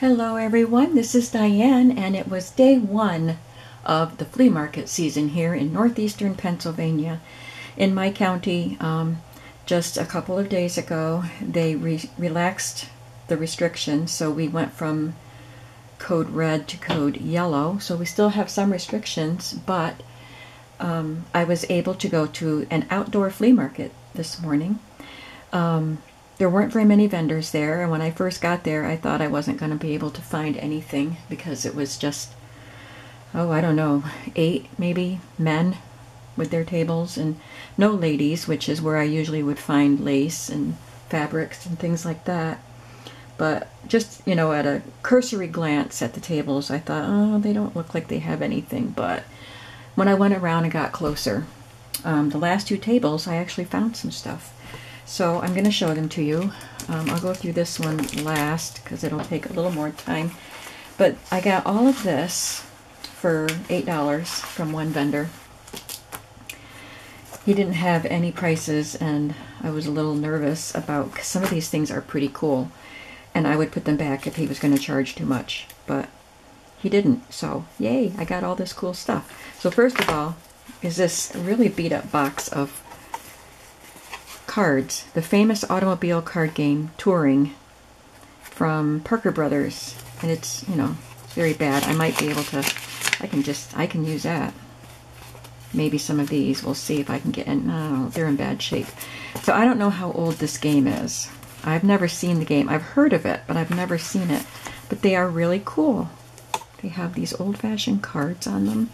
Hello everyone, this is Diane, and it was day one of the flea market season here in northeastern Pennsylvania. In my county, just a couple of days ago, they relaxed the restrictions, so we went from code red to code yellow. So we still have some restrictions, but I was able to go to an outdoor flea market this morning. There weren't very many vendors there, and when I first got there, I thought I wasn't going to be able to find anything because it was just, I don't know, 8 maybe men with their tables, and no ladies, which is where I usually would find lace and fabrics and things like that. But just, at a cursory glance at the tables, I thought, oh, they don't look like they have anything. But when I went around and got closer, the last 2 tables, I actually found some stuff. So I'm going to show them to you. I'll go through this one last because it'll take a little more time. But I got all of this for $8 from one vendor. He didn't have any prices, and I was a little nervous about, because some of these things are pretty cool, and I would put them back if he was going to charge too much. But he didn't, so yay, I got all this cool stuff. So first of all is this really beat up box of cards, the famous automobile card game Touring from Parker Brothers, and it's very bad. I might be able to, I can use that. Maybe some of these, we'll see if I can get in. No, they're in bad shape. So I don't know how old this game is. I've never seen the game. I've heard of it, but I've never seen it. But they are really cool. They have these old-fashioned cards on them.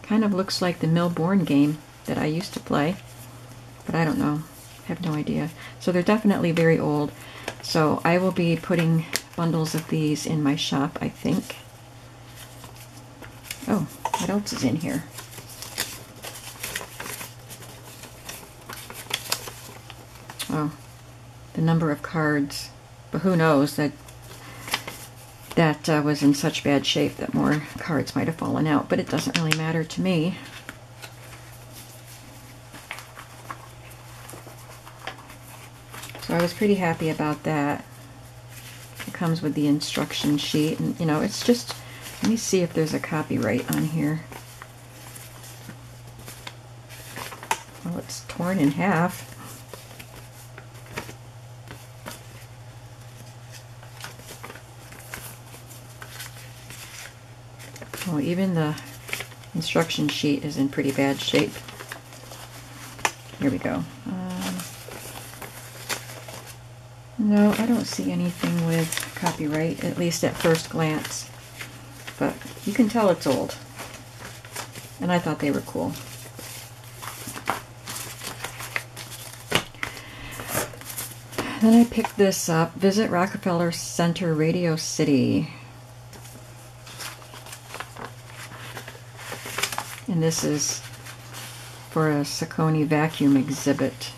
Kind of looks like the Milbourne game that I used to play, but I don't know. I have no idea. So they're definitely very old. So I will be putting bundles of these in my shop, I think. Oh, what else is in here? Oh, the number of cards. But who knows, that was in such bad shape that more cards might have fallen out, but it doesn't really matter to me. So I was pretty happy about that. It comes with the instruction sheet, and it's just, let me see if there's a copyright on here. Well, it's torn in half. Well, even the instruction sheet is in pretty bad shape. Here we go. No, I don't see anything with copyright, at least at first glance. But you can tell it's old. And I thought they were cool. Then I picked this up, Visit Rockefeller Center, Radio City. And this is for a Saucony vacuum exhibit.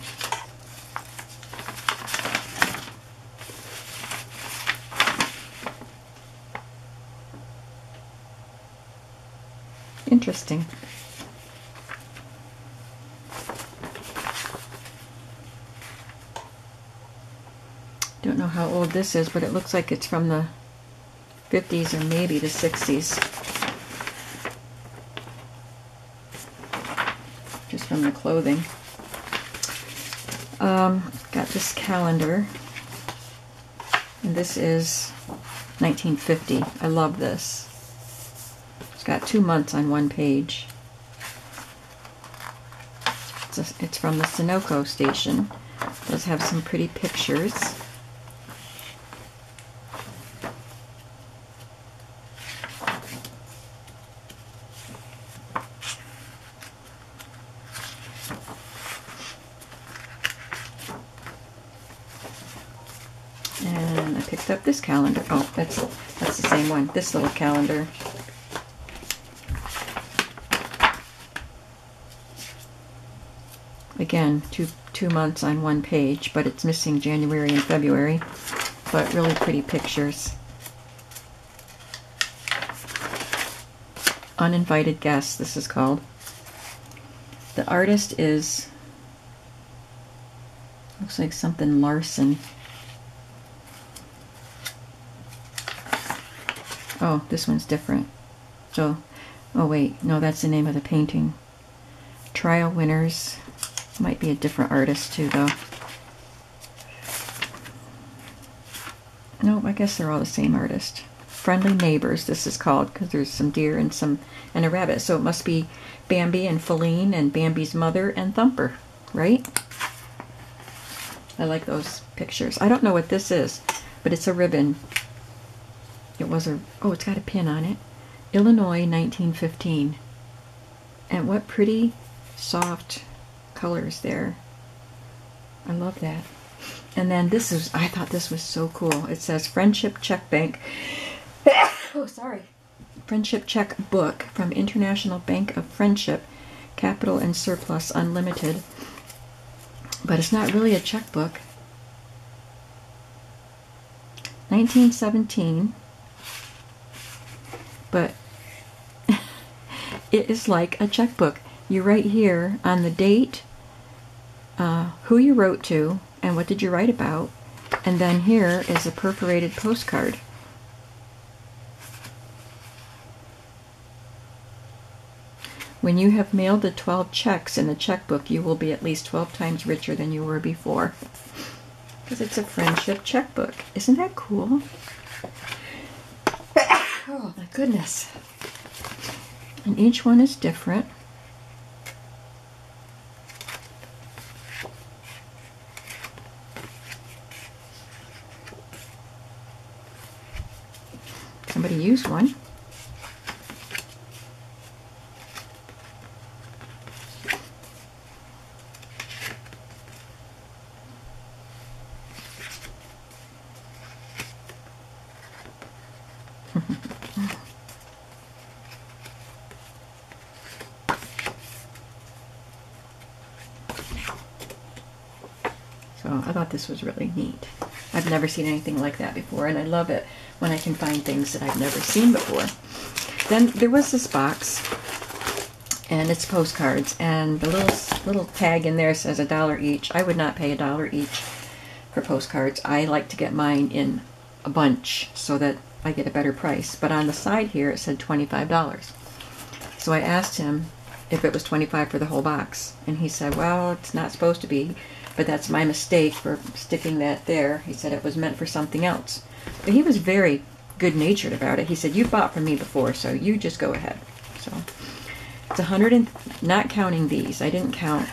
Interesting. Don't know how old this is, but it looks like it's from the 50s or maybe the 60s. Just from the clothing. Got this calendar, and this is 1950. I love this. It's got 2 months on one page. It's from the Sunoco station. It does have some pretty pictures. And I picked up this calendar. Oh, that's the same one. This little calendar. Again, two months on one page, but it's missing January and February. But really pretty pictures. Uninvited Guests, this is called. The artist is Looks like something Larson. Oh, this one's different. So, oh wait, no, that's the name of the painting. Trial Winners. Might be a different artist too, though. No, I guess they're all the same artist. Friendly Neighbors, this is called, because there's some deer and a rabbit. So it must be Bambi and Flea and Bambi's mother and Thumper, right? I like those pictures. I don't know what this is, but it's a ribbon. It was a, oh, it's got a pin on it. Illinois, 1915. And what pretty, soft colors there. I love that. And then this is, I thought this was so cool. It says Friendship Check Bank. Oh, sorry. Friendship Check Book from International Bank of Friendship, Capital and Surplus Unlimited. But it's not really a checkbook. 1917. But it is like a checkbook. You write here on the date, who you wrote to, and what did you write about. And then here is a perforated postcard. When you have mailed the 12 checks in the checkbook, you will be at least 12 times richer than you were before. Because it's a friendship checkbook. Isn't that cool? Oh my goodness. And each one is different. Somebody used one. So I thought this was really neat. I've never seen anything like that before, and I love it when I can find things that I've never seen before. Then there was this box, and it's postcards, and the little tag in there says $1 each. I would not pay $1 each for postcards. I like to get mine in a bunch so that I get a better price. But on the side here it said $25. So I asked him if it was $25 for the whole box, and he said, well, it's not supposed to be, but that's my mistake for sticking that there. He said it was meant for something else. But he was very good-natured about it. He said, you've bought from me before, so you just go ahead. So it's 100 and, not counting these. I didn't count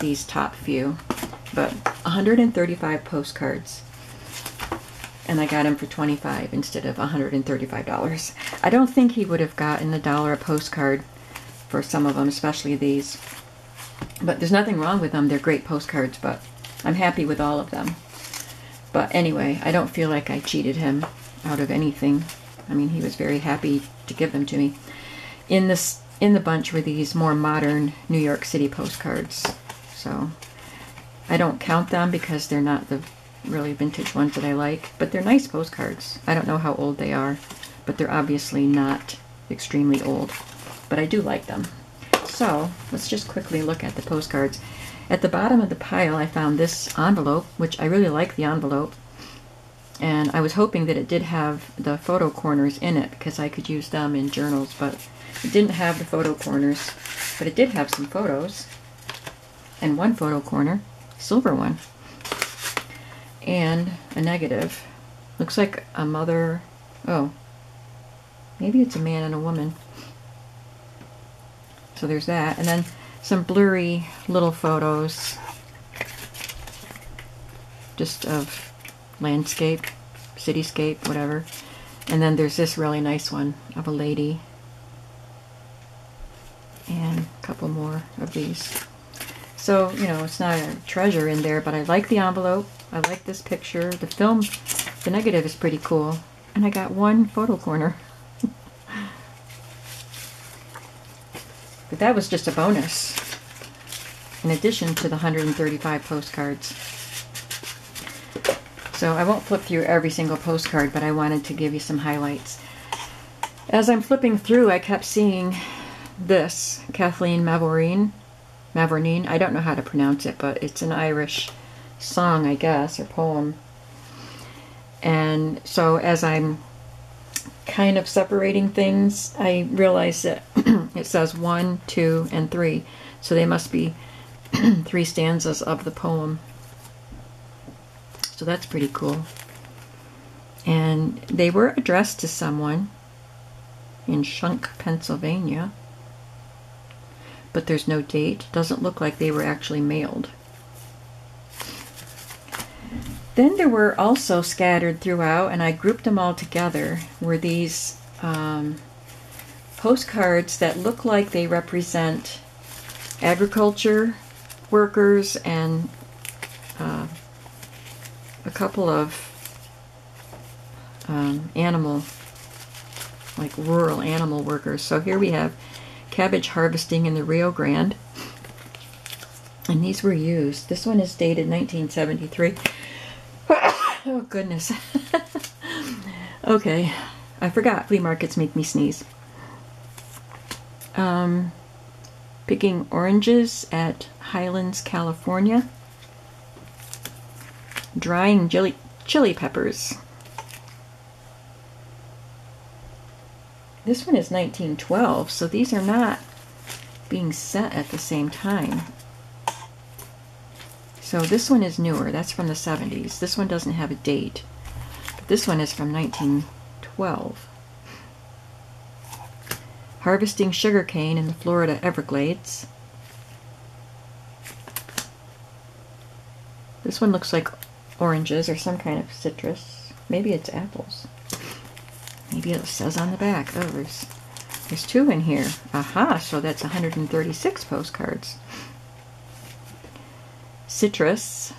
these top few, but 135 postcards. And I got him for $25 instead of $135. I don't think he would have gotten $1 a postcard for some of them, especially these. But there's nothing wrong with them. They're great postcards, but I'm happy with all of them. But anyway, I don't feel like I cheated him out of anything. I mean, he was very happy to give them to me. In the bunch were these more modern New York City postcards. So I don't count them because they're not the really vintage ones that I like, but they're nice postcards. I don't know how old they are, but they're obviously not extremely old. But I do like them. So let's just quickly look at the postcards. At the bottom of the pile I found this envelope, which I really like the envelope. And I was hoping that it did have the photo corners in it because I could use them in journals, but it didn't have the photo corners. But it did have some photos. And one photo corner, silver one. And a negative. Looks like a mother. Oh, maybe it's a man and a woman. So there's that. And then some blurry little photos just of landscape, cityscape, whatever. And then there's this really nice one of a lady. And a couple more of these. So, you know, it's not a treasure in there, but I like the envelope. I like this picture. The film, the negative is pretty cool. And I got one photo corner. But that was just a bonus, in addition to the 135 postcards. So I won't flip through every single postcard, but I wanted to give you some highlights. As I'm flipping through, I kept seeing this, Kathleen Mavourneen. I don't know how to pronounce it, but it's an Irish song, I guess, or poem. And so as I'm kind of separating things, I realize that it says 1, 2, and 3. So they must be 3 stanzas of the poem. So that's pretty cool. And they were addressed to someone in Shunk, Pennsylvania. But there's no date. Doesn't look like they were actually mailed. Then there were also scattered throughout, and I grouped them all together, were these postcards that look like they represent agriculture workers and a couple of animal, like rural animal workers. So here we have cabbage harvesting in the Rio Grande, and these were used. This one is dated 1973. Oh goodness. Okay, I forgot flea markets make me sneeze. Picking oranges at Highlands, California. Drying chili peppers. This one is 1912, so these are not being set at the same time. So this one is newer. That's from the 70s. This one doesn't have a date. But this one is from 1912. Harvesting sugarcane in the Florida Everglades. This one looks like oranges or some kind of citrus. Maybe it's apples. Maybe it says on the back. Oh, there's 2 in here. Aha, so that's 136 postcards. Citrus.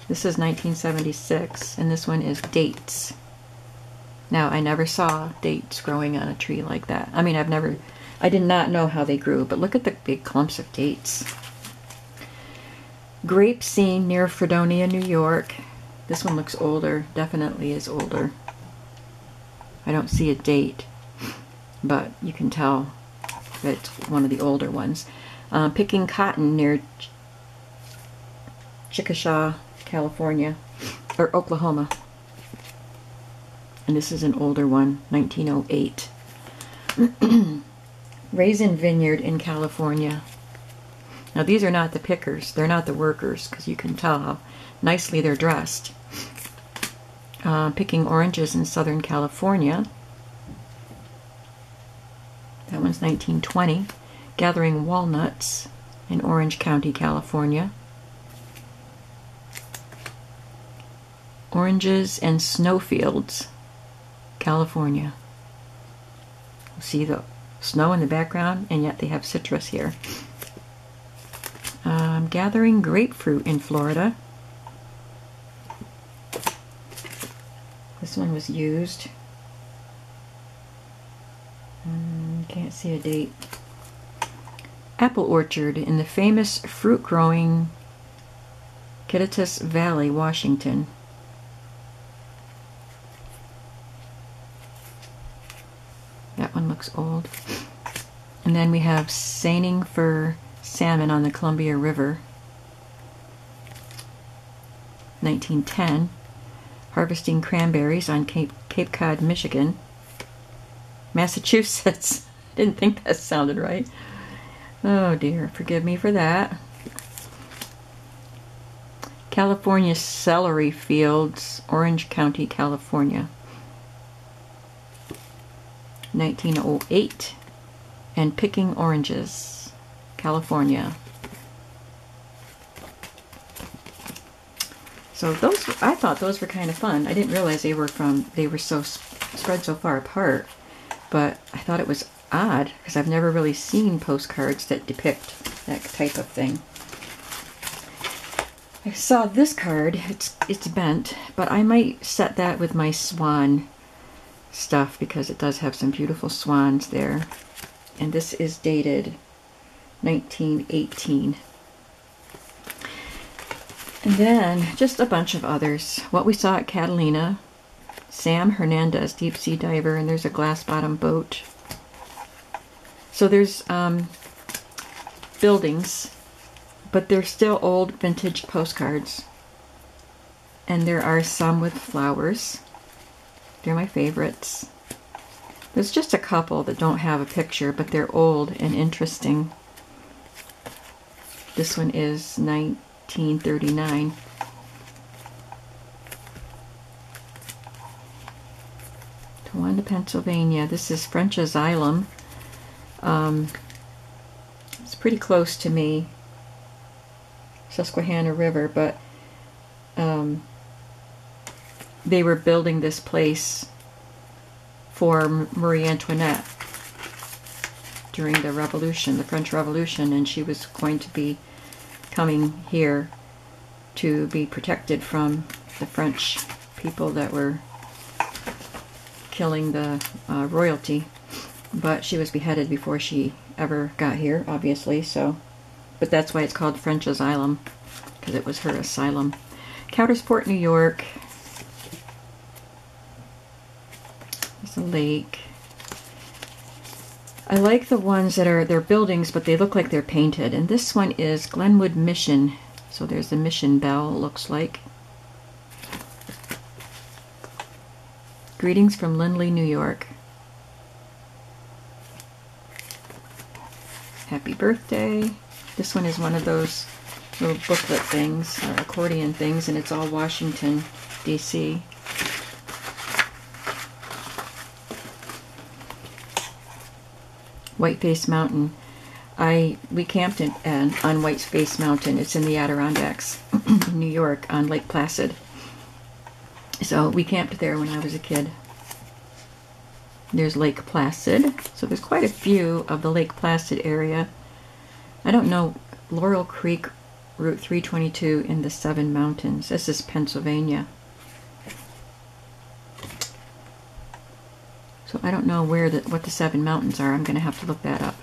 This is 1976, and this one is dates. Now, I never saw dates growing on a tree like that. I mean, I did not know how they grew, but look at the big clumps of dates. Grape scene near Fredonia, New York. This one looks older, definitely is older. I don't see a date, but you can tell that it's one of the older ones. Picking cotton near Chickasha, California, or Oklahoma. And this is an older one, 1908. Raisin vineyard in California. Now these are not the pickers, they're not the workers, because you can tell how nicely they're dressed. Picking oranges in Southern California. That one's 1920. Gathering walnuts in Orange County, California. Oranges and snowfields, California. See the snow in the background, and yet they have citrus here. Gathering grapefruit in Florida. This one was used. Can't see a date. Apple orchard in the famous fruit-growing Kittitas Valley, Washington. That one looks old. And then we have seining for salmon on the Columbia River. 1910. Harvesting cranberries on Cape Cod, Michigan. Massachusetts. Didn't think that sounded right. Oh dear, forgive me for that. California celery fields, Orange County, California. 1908. And picking oranges, California. So those, I thought those were kind of fun. I didn't realize they were so spread so far apart. But I thought it was odd because I've never really seen postcards that depict that type of thing. I saw this card. It's bent, but I might set that with my swan stuff because it does have some beautiful swans there. And this is dated 1918. And then just a bunch of others. What we saw at Catalina, Sam Hernandez, deep sea diver, and there's a glass bottom boat. So there's buildings, but they're still old vintage postcards. And there are some with flowers. They're my favorites. There's just a couple that don't have a picture, but they're old and interesting. This one is 1939. Towanda, Pennsylvania. This is French Asylum. It's pretty close to me, Susquehanna River, but they were building this place for Marie Antoinette during the Revolution, the French Revolution, and she was going to be coming here to be protected from the French people that were killing the royalty. But she was beheaded before she ever got here, obviously, so. But that's why it's called French Asylum, because it was her asylum. Countersport, New York. There's a lake. I like the ones that are, they're buildings, but they look like they're painted. And this one is Glenwood Mission. So there's the mission bell, it looks like. Greetings from Lindley, New York. Happy birthday. This one is one of those little booklet things, or accordion things, and it's all Washington, D.C. Whiteface Mountain. We camped on Whiteface Mountain. It's in the Adirondacks, in New York, on Lake Placid. So we camped there when I was a kid. There's Lake Placid. So there's quite a few of the Lake Placid area. I don't know, Laurel Creek, Route 322 in the Seven Mountains. This is Pennsylvania. So I don't know what the Seven Mountains are. I'm going to have to look that up.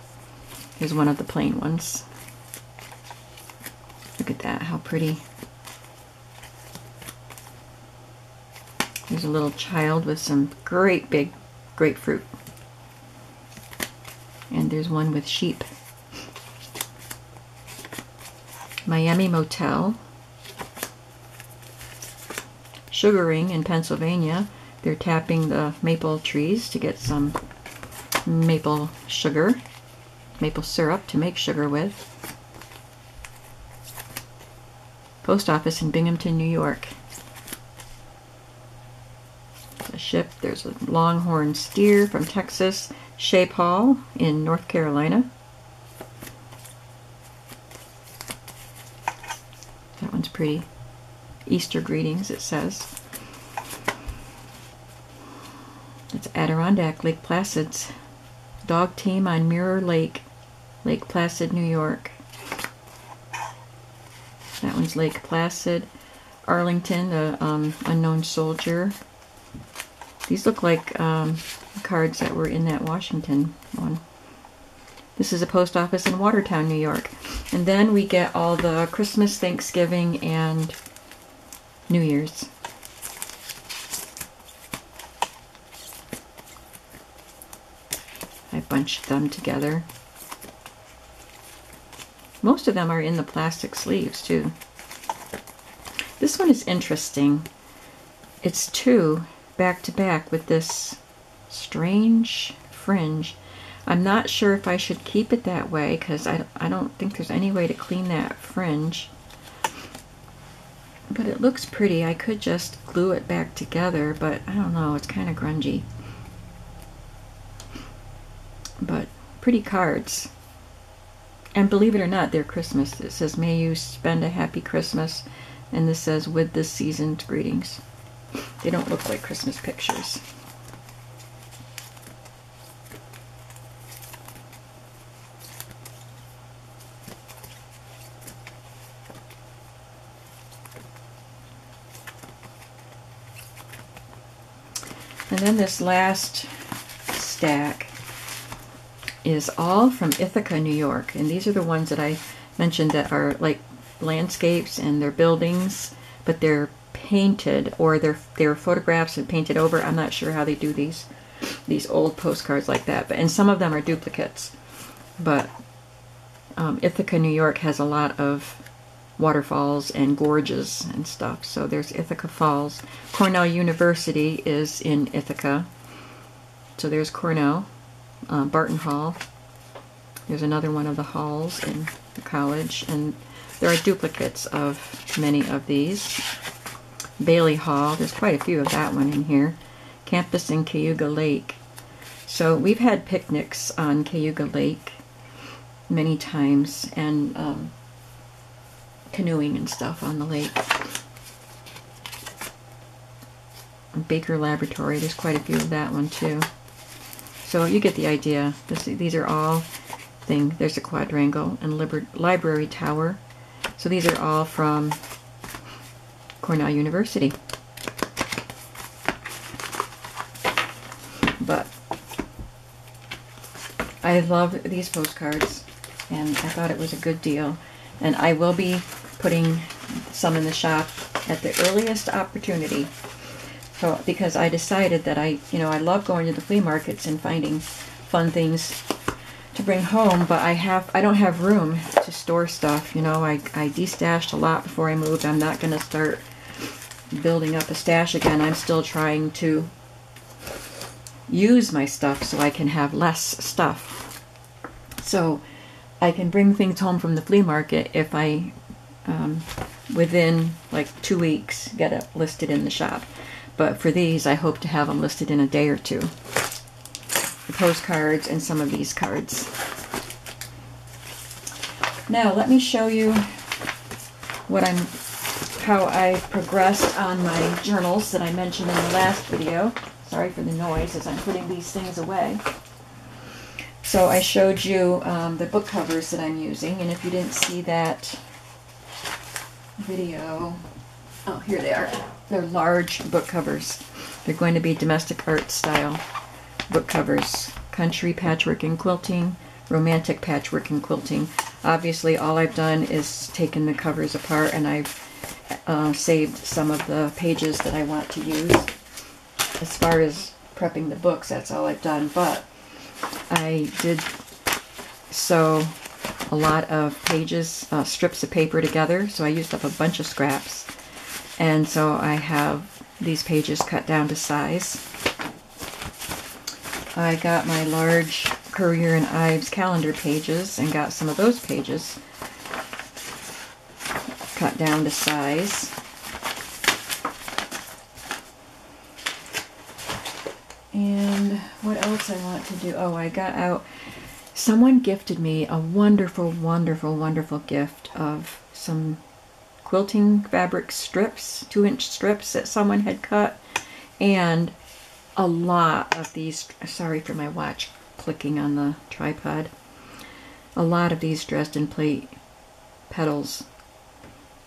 Here's one of the plain ones. Look at that, how pretty. There's a little child with some great big grapefruit. And there's one with sheep. Miami Motel. Sugaring in Pennsylvania. They're tapping the maple trees to get some maple sugar, maple syrup to make sugar with. Post office in Binghamton, New York. A ship. There's a longhorn steer from Texas. Shape Hall in North Carolina. That one's pretty. Easter greetings, it says. It's Adirondack, Lake Placid's dog team on Mirror Lake, Lake Placid, New York. That one's Lake Placid. Arlington, the unknown soldier. These look like cards that were in that Washington one. This is a post office in Watertown, New York. And then we get all the Christmas, Thanksgiving, and New Year's. I bunched them together. Most of them are in the plastic sleeves too. This one is interesting. It's two back to back with this strange fringe. I'm not sure if I should keep it that way because I don't think there's any way to clean that fringe. But it looks pretty. I could just glue it back together, but I don't know. It's kind of grungy. But pretty cards. And believe it or not, they're Christmas. It says, may you spend a happy Christmas. And this says, with this season's greetings. They don't look like Christmas pictures. And then this last stack is all from Ithaca, New York. And these are the ones that I mentioned that are like landscapes and they're buildings, but they're painted, or they're photographs and painted over. I'm not sure how they do these old postcards like that. And some of them are duplicates. But Ithaca, New York has a lot of waterfalls and gorges and stuff. So there's Ithaca Falls. Cornell University is in Ithaca. So there's Cornell, Barton Hall. There's another one of the halls in the college, and there are duplicates of many of these. Bailey Hall, there's quite a few of that one in here. Campus in Cayuga Lake. So we've had picnics on Cayuga Lake many times, and canoeing and stuff on the lake. Baker Laboratory, there's quite a few of that one too. So you get the idea. These are all things. There's a quadrangle and library tower. So these are all from Cornell University. But I love these postcards, and I thought it was a good deal. And I will be putting some in the shop at the earliest opportunity. So, because I decided that I love going to the flea markets and finding fun things to bring home, but I don't have room to store stuff. I destashed a lot before I moved. I'm not going to start building up a stash again. I'm still trying to use my stuff so I can have less stuff. So I can bring things home from the flea market if I, within like 2 weeks, get it listed in the shop. But for these, I hope to have them listed in a day or two. The postcards and some of these cards. Now let me show you how I progressed on my journals that I mentioned in the last video. Sorry for the noise as I'm putting these things away. So I showed you the book covers that I'm using, and if you didn't see that video, oh, here they are. They're large book covers. They're going to be domestic art style book covers. Country patchwork and quilting, romantic patchwork and quilting. Obviously all I've done is taken the covers apart, and I've saved some of the pages that I want to use. As far as prepping the books, that's all I've done. But I did sew a lot of pages, strips of paper together, so I used up a bunch of scraps. And so I have these pages cut down to size. I got my large Currier and Ives calendar pages and got some of those pages cut down to size. And what else I want to do? Oh, I got out, someone gifted me a wonderful, wonderful, wonderful gift of some quilting fabric strips, 2-inch strips that someone had cut, and a lot of these, sorry for my watch clicking on the tripod, a lot of these Dresden plate petals,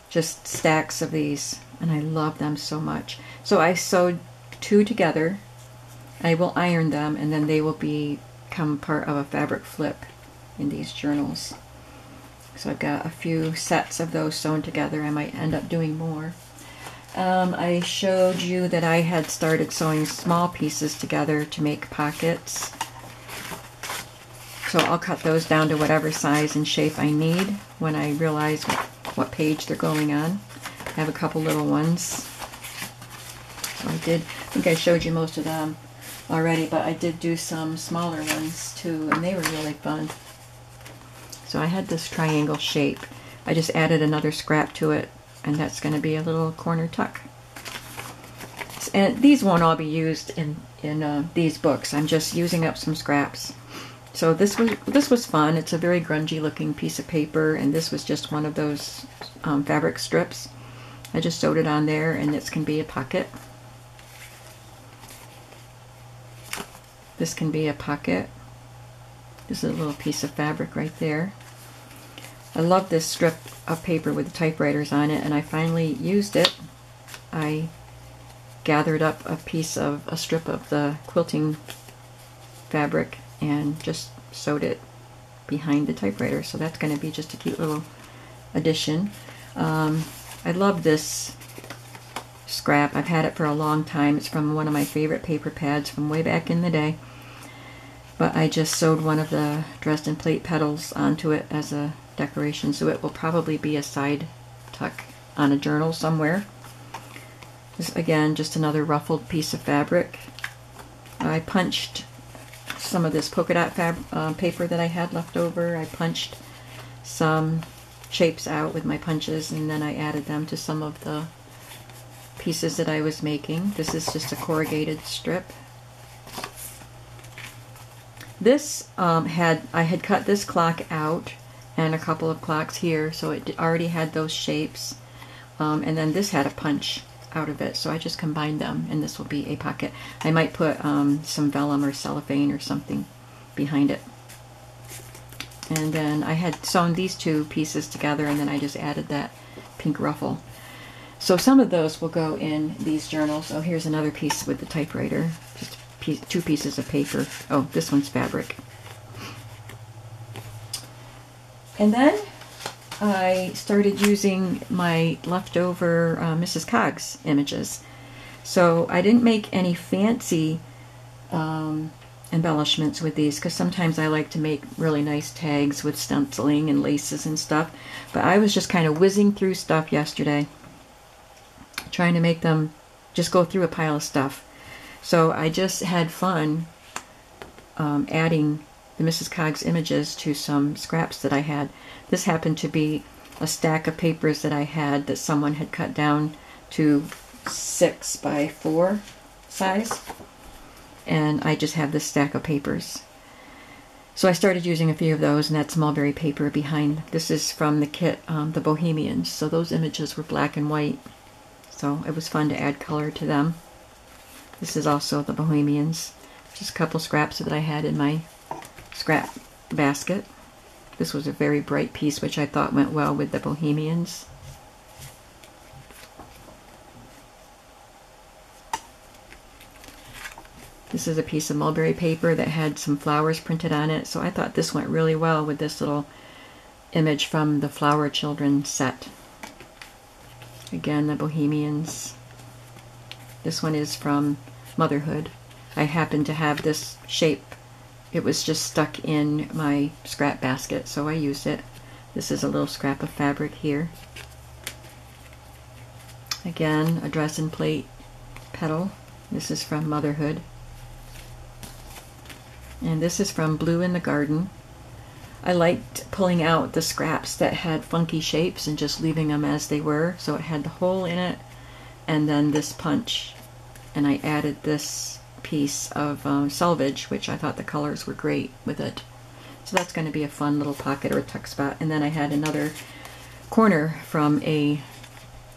just stacks of these, and I love them so much. So I sewed 2 together. I will iron them, and then they will become part of a fabric flip in these journals. So I've got a few sets of those sewn together. I might end up doing more. I showed you that I had started sewing small pieces together to make pockets. So I'll cut those down to whatever size and shape I need when I realize what page they're going on. I have a couple little ones. So I think I showed you most of them already, but I did do some smaller ones too, and they were really fun. So I had this triangle shape. I just added another scrap to it, and that's going to be a little corner tuck. And these won't all be used in these books. I'm just using up some scraps. So this was fun. It's a very grungy looking piece of paper, and this was just one of those fabric strips. I just sewed it on there, and this can be a pocket. This can be a pocket. This is a little piece of fabric right there. I love this strip of paper with the typewriters on it, and I finally used it. I gathered up a strip of the quilting fabric and just sewed it behind the typewriter. So that's going to be just a cute little addition. I love this scrap. I've had it for a long time. It's from one of my favorite paper pads from way back in the day. But I just sewed one of the Dresden plate petals onto it as a decoration, so it will probably be a side tuck on a journal somewhere. This, again, just another ruffled piece of fabric. I punched some of this polka dot paper that I had left over. I punched some shapes out with my punches, and then I added them to some of the pieces that I was making. This is just a corrugated strip. This I had cut this clock out and a couple of clocks here, so it already had those shapes. And then this had a punch out of it, so I just combined them, and this will be a pocket. I might put some vellum or cellophane or something behind it. And then I had sewn these two pieces together, and then I just added that pink ruffle. So some of those will go in these journals. Oh, here's another piece with the typewriter. Just two pieces of paper. Oh, this one's fabric. And then I started using my leftover Mrs. Coggs images. So I didn't make any fancy embellishments with these, because sometimes I like to make really nice tags with stenciling and laces and stuff. But I was just kind of whizzing through stuff yesterday, trying to make them just go through a pile of stuff. So I just had fun adding the Mrs. Coggs images to some scraps that I had. This happened to be a stack of papers that I had that someone had cut down to 6 by 4 size. And I just have this stack of papers. So I started using a few of those, and that's mulberry paper behind. This is from the kit, the Bohemians. So those images were black and white. So it was fun to add color to them. This is also the Bohemians. Just a couple scraps that I had in my scrap basket. This was a very bright piece, which I thought went well with the Bohemians. This is a piece of mulberry paper that had some flowers printed on it, so I thought this went really well with this little image from the Flower Children set. Again, the Bohemians. This one is from Motherhood. I happen to have this shape. It was just stuck in my scrap basket, so I used it. This is a little scrap of fabric here. Again, a Dresden plate petal. This is from Motherhood. And this is from Blue in the Garden. I liked pulling out the scraps that had funky shapes and just leaving them as they were. So it had the hole in it, and then this punch. And I added this piece of selvage, which I thought the colors were great with it. So that's going to be a fun little pocket or a tuck spot. And then I had another corner from a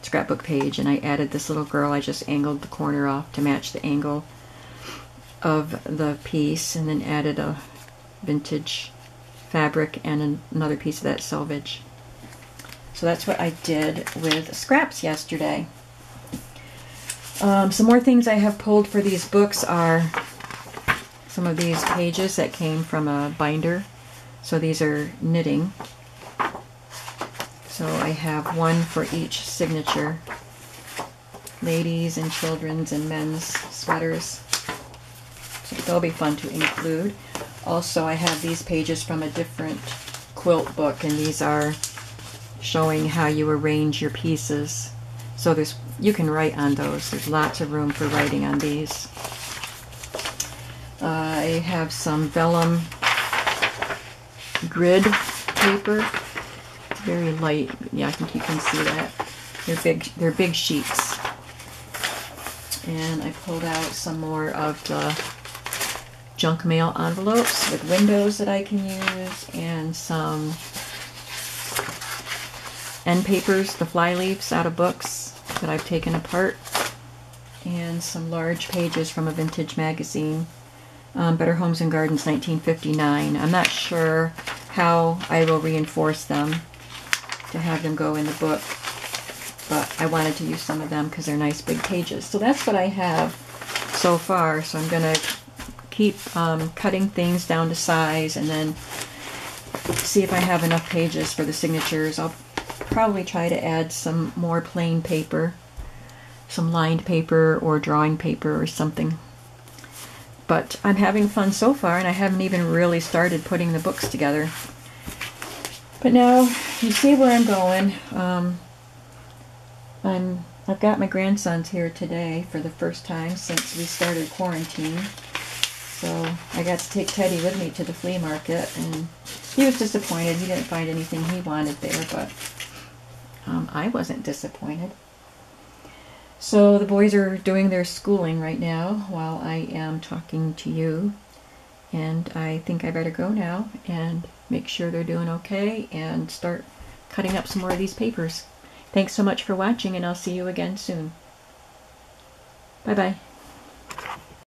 scrapbook page, and I added this little girl. I just angled the corner off to match the angle of the piece, and then added a vintage fabric and another piece of that selvage. So that's what I did with scraps yesterday. Some more things I have pulled for these books are some of these pages that came from a binder. So these are knitting. So I have one for each signature. Ladies and children's and men's sweaters. So they'll be fun to include. Also, I have these pages from a different quilt book, and these are showing how you arrange your pieces. So you can write on those. There's lots of room for writing on these. I have some vellum grid paper. It's very light. Yeah, I think you can see that. They're big sheets. And I pulled out some more of the junk mail envelopes with windows that I can use, and some end papers, the fly leaves out of books that I've taken apart, and some large pages from a vintage magazine, Better Homes and Gardens 1959. I'm not sure how I will reinforce them to have them go in the book, but I wanted to use some of them because they're nice big pages. So that's what I have so far. So I'm going to keep cutting things down to size, and then see if I have enough pages for the signatures. I'll probably try to add some more plain paper, some lined paper or drawing paper or something. But I'm having fun so far, and I haven't even really started putting the books together. But now you see where I'm going. I've got my grandsons here today for the first time since we started quarantine. So I got to take Teddy with me to the flea market, and he was disappointed. He didn't find anything he wanted there, but I wasn't disappointed. So the boys are doing their schooling right now while I am talking to you. And I think I better go now and make sure they're doing okay and start cutting up some more of these papers. Thanks so much for watching, and I'll see you again soon. Bye-bye.